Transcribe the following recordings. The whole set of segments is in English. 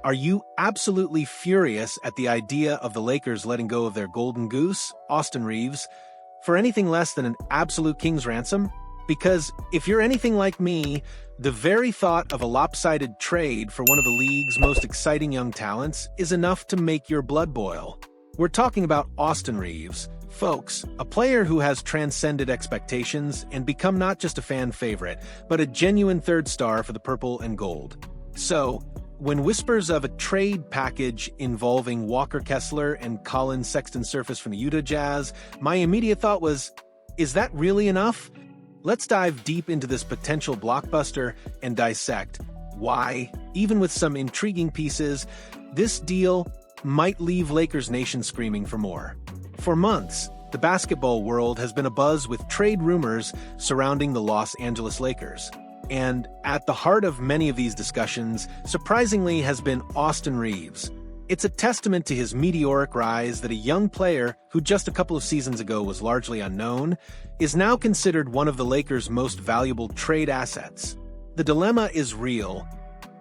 Are you absolutely furious at the idea of the Lakers letting go of their golden goose, Austin Reeves, for anything less than an absolute king's ransom? Because if you're anything like me, the very thought of a lopsided trade for one of the league's most exciting young talents is enough to make your blood boil. We're talking about Austin Reaves, folks, a player who has transcended expectations and become not just a fan favorite, but a genuine third star for the purple and gold. So, when whispers of a trade package involving Walker Kessler and Collin Sexton surfaced from the Utah Jazz, my immediate thought was, is that really enough? Let's dive deep into this potential blockbuster and dissect why, even with some intriguing pieces, this deal might leave Lakers Nation screaming for more. For months, the basketball world has been abuzz with trade rumors surrounding the Los Angeles Lakers. And at the heart of many of these discussions, surprisingly, has been Austin Reaves. It's a testament to his meteoric rise that a young player who just a couple of seasons ago was largely unknown is now considered one of the Lakers' most valuable trade assets. The dilemma is real.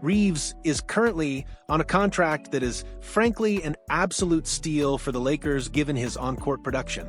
Reaves is currently on a contract that is, frankly, an absolute steal for the Lakers given his on-court production.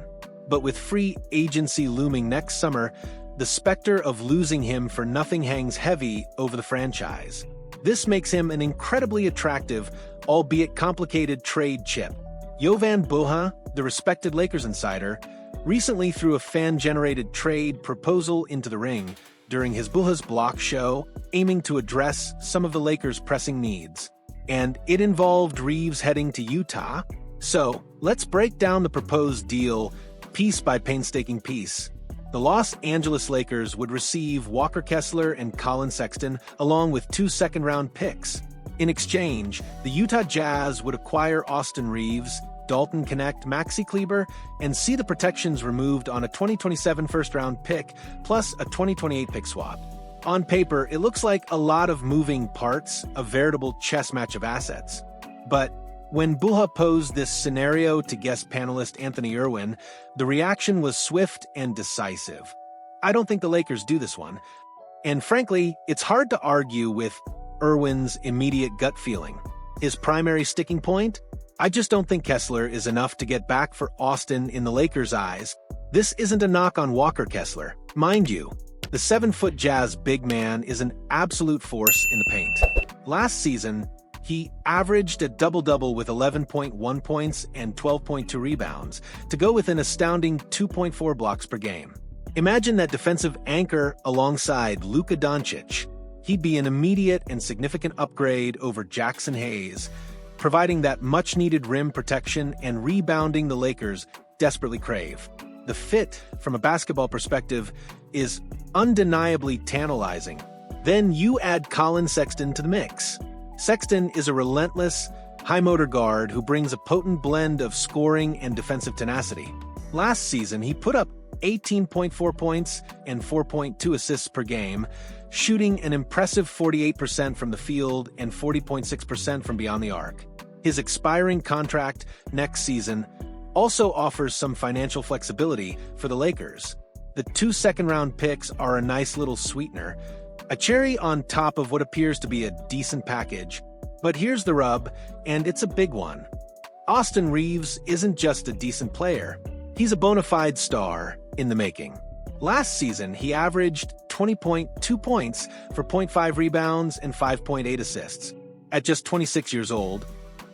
But with free agency looming next summer, the specter of losing him for nothing hangs heavy over the franchise. This makes him an incredibly attractive, albeit complicated trade chip. Jovan Buha, the respected Lakers insider, recently threw a fan-generated trade proposal into the ring during his Buha's Block show, aiming to address some of the Lakers' pressing needs. And it involved Reaves heading to Utah. So, let's break down the proposed deal piece by painstaking piece. The Los Angeles Lakers would receive Walker Kessler and Collin Sexton along with 2 second-round picks. In exchange, the Utah Jazz would acquire Austin Reaves, Dalton Knecht, Maxi Kleber, and see the protections removed on a 2027 first-round pick plus a 2028 pick swap. On paper, it looks like a lot of moving parts, a veritable chess match of assets. But when Buha posed this scenario to guest panelist Anthony Irwin, the reaction was swift and decisive. I don't think the Lakers do this one. And frankly, it's hard to argue with Irwin's immediate gut feeling. His primary sticking point? I just don't think Kessler is enough to get back for Austin in the Lakers' eyes. This isn't a knock on Walker Kessler. Mind you, the 7-foot Jazz big man is an absolute force in the paint. Last season, he averaged a double-double with 11.1 points and 12.2 rebounds, to go with an astounding 2.4 blocks per game. Imagine that defensive anchor alongside Luka Doncic. He'd be an immediate and significant upgrade over Jackson Hayes, providing that much-needed rim protection and rebounding the Lakers desperately crave. The fit, from a basketball perspective, is undeniably tantalizing. Then you add Collin Sexton to the mix. Sexton is a relentless, high-motor guard who brings a potent blend of scoring and defensive tenacity. Last season, he put up 18.4 points and 4.2 assists per game, shooting an impressive 48% from the field and 40.6% from beyond the arc. His expiring contract next season also offers some financial flexibility for the Lakers. The 2 second-round picks are a nice little sweetener, a cherry on top of what appears to be a decent package. But here's the rub, and it's a big one. Austin Reaves isn't just a decent player. He's a bona fide star in the making. Last season, he averaged 20.2 points for 0.5 rebounds and 5.8 assists. At just 26 years old,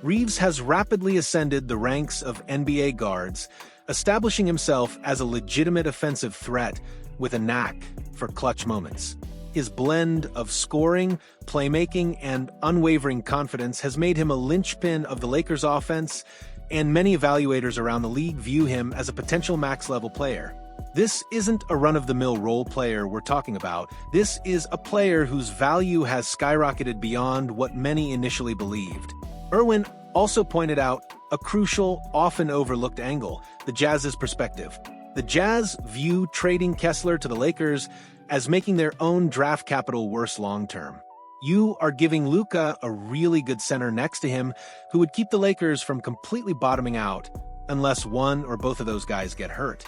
Reaves has rapidly ascended the ranks of NBA guards, establishing himself as a legitimate offensive threat with a knack for clutch moments. His blend of scoring, playmaking, and unwavering confidence has made him a linchpin of the Lakers' offense, and many evaluators around the league view him as a potential max-level player. This isn't a run-of-the-mill role player we're talking about. This is a player whose value has skyrocketed beyond what many initially believed. Irwin also pointed out a crucial, often overlooked angle: the Jazz's perspective. The Jazz view trading Kessler to the Lakers as making their own draft capital worse long-term. You are giving Luka a really good center next to him who would keep the Lakers from completely bottoming out unless one or both of those guys get hurt.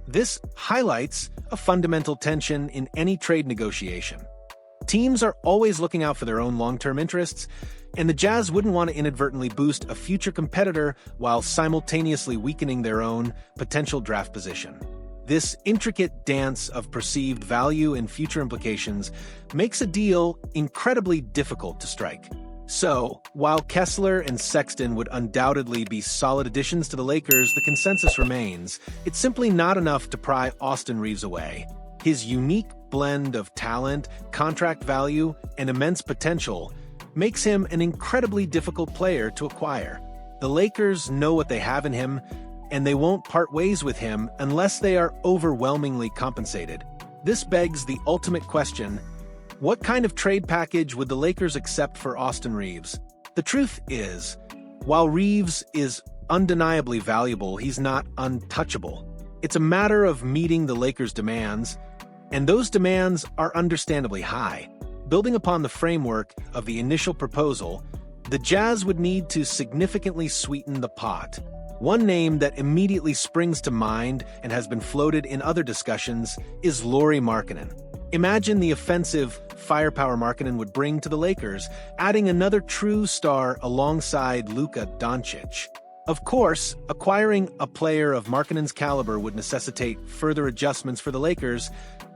This highlights a fundamental tension in any trade negotiation. Teams are always looking out for their own long-term interests, and the Jazz wouldn't want to inadvertently boost a future competitor while simultaneously weakening their own potential draft position. This intricate dance of perceived value and future implications makes a deal incredibly difficult to strike. So, while Kessler and Sexton would undoubtedly be solid additions to the Lakers, the consensus remains, it's simply not enough to pry Austin Reaves away. His unique blend of talent, contract value, and immense potential makes him an incredibly difficult player to acquire. The Lakers know what they have in him, and they won't part ways with him unless they are overwhelmingly compensated. This begs the ultimate question: what kind of trade package would the Lakers accept for Austin Reaves? The truth is, while Reaves is undeniably valuable, he's not untouchable. It's a matter of meeting the Lakers' demands, and those demands are understandably high. Building upon the framework of the initial proposal, the Jazz would need to significantly sweeten the pot. One name that immediately springs to mind and has been floated in other discussions is Lauri Markkanen. Imagine the offensive firepower Markkanen would bring to the Lakers, adding another true star alongside Luka Doncic. Of course, acquiring a player of Markkanen's caliber would necessitate further adjustments for the Lakers,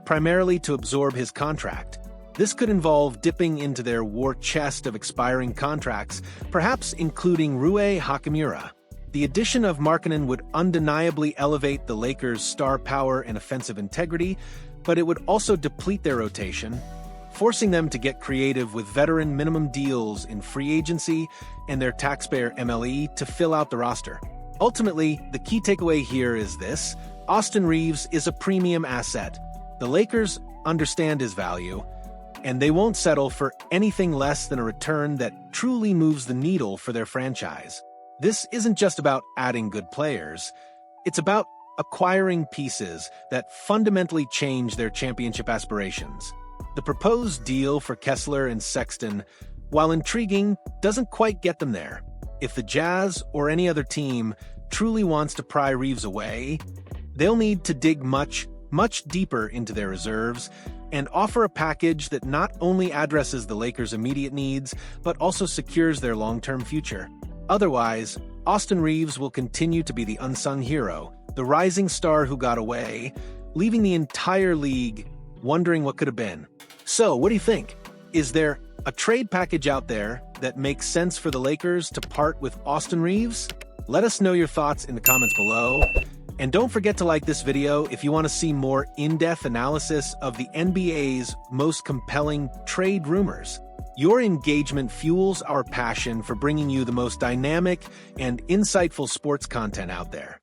primarily to absorb his contract. This could involve dipping into their war chest of expiring contracts, perhaps including Rui Hachimura. The addition of Markkanen would undeniably elevate the Lakers' star power and offensive integrity, but it would also deplete their rotation, forcing them to get creative with veteran minimum deals in free agency and their taxpayer MLE to fill out the roster. Ultimately, the key takeaway here is this: Austin Reaves is a premium asset. The Lakers understand his value, and they won't settle for anything less than a return that truly moves the needle for their franchise. This isn't just about adding good players. It's about acquiring pieces that fundamentally change their championship aspirations. The proposed deal for Kessler and Sexton, while intriguing, doesn't quite get them there. If the Jazz or any other team truly wants to pry Reaves away, they'll need to dig much deeper into their reserves and offer a package that not only addresses the Lakers' immediate needs, but also secures their long-term future. Otherwise, Austin Reaves will continue to be the unsung hero, the rising star who got away, leaving the entire league wondering what could have been. So, what do you think? Is there a trade package out there that makes sense for the Lakers to part with Austin Reaves? Let us know your thoughts in the comments below. And don't forget to like this video if you want to see more in-depth analysis of the NBA's most compelling trade rumors. Your engagement fuels our passion for bringing you the most dynamic and insightful sports content out there.